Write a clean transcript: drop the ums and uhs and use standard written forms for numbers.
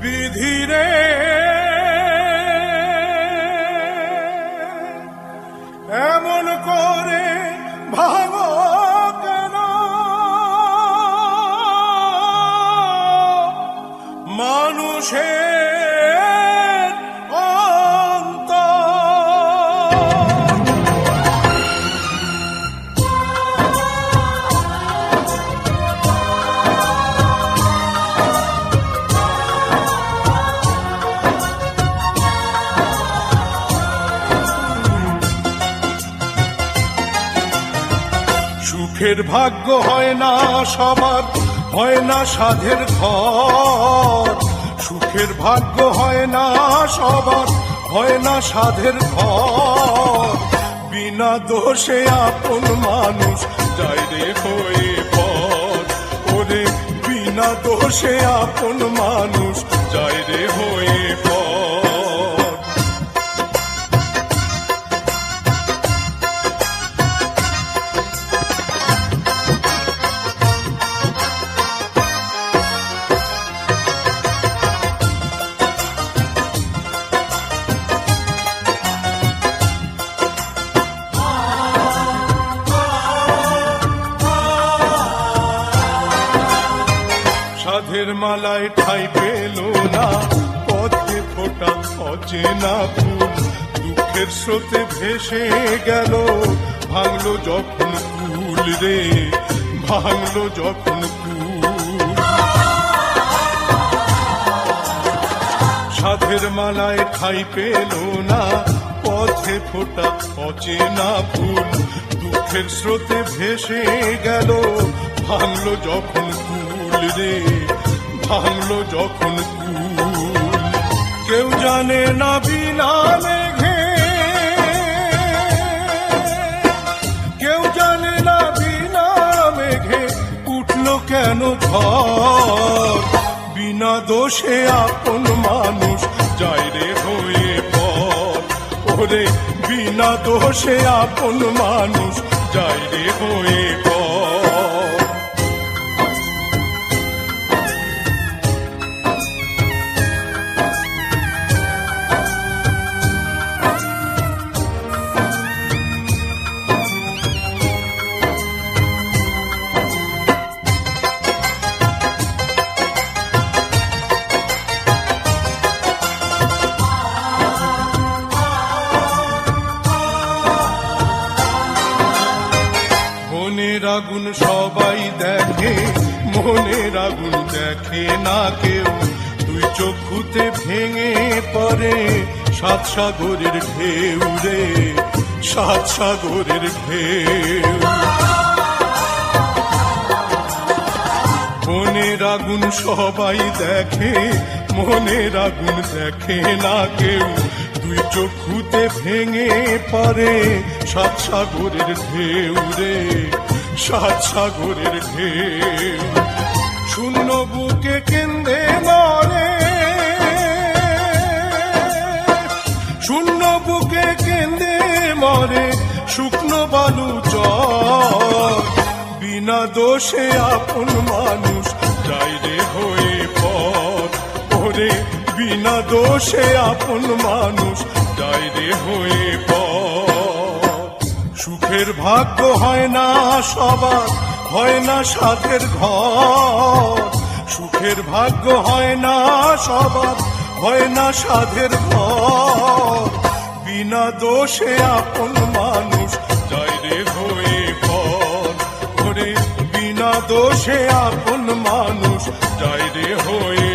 বিধিরে এমন করে ভাঙো কেন মানুষের অন্তর। সুখের ভাগ্য হয় না সবার, হয় না সাধের ঘর। সুখের ভাগ্য হয় না সবার, হয় না সাধের ঘর। বিনা দোষে আপন মানুষ যায় রে হয়ে পর। ওরে বিনা দোষে আপন মানুষ যায় রে হয়ে পর। সাধের মালায় ঠাই পেল না, পথে ফোটা অচেনা ফুল। দুঃখের স্রোতে ভেসে গেল, ভাঙলো যখন কুল রে, ভাঙলো যখন কুল। সাধের মালায় ঠাই পেল না, পথে ফোটা অচেনা ফুল। দুঃখের স্রোতে ভেসে গেল, ভাঙলো যখন কুল রে, ভাঙলো যখন কুল। কেউ জানে না বিনা মেঘে, কেউ জানে না বিনা মেঘে উঠলো কেন ঝড়। বিনা দোষে আপন মানুষ যায় রে হয়ে পর। ওরে বিনা দোষে আপন মানুষ যায় রে হয়ে পর। মনের আগুন সবাই দেখে, মনের আগুন দেখে না কেউ। দুই চক্ষুতে ভেঙে পড়ে সাত সাগরের ঢেউ রে, সাত সাগরের ঢেউ। মনের আগুন সবাই দেখে, মনের আগুন দেখে না কেউ। দুই চক্ষুতে ভেঙে পড়ে সাত সাগরের ঢেউ রে, সাত সাগরের ঢেউ। শূন্য বুকে কেন্দে মরে, শূন্য বুকে কেন্দে মরে শুকনো বালু চর। বিনা দোষে আপন মানুষ যায় রে হয়ে পর। ওরে বিনা দোষে আপন মানুষ যায় রে হয়ে পর। সুখের ভাগ্য হয় না সবার, হয় না সাধের ঘর। সুখের ভাগ্য হয় না সবার, হয় না সাধের ঘর। বিনা দোষে আপন মানুষ যায় রে হয়ে পর। ওরে বিনা দোষে আপন মানুষ যায় রে হয়ে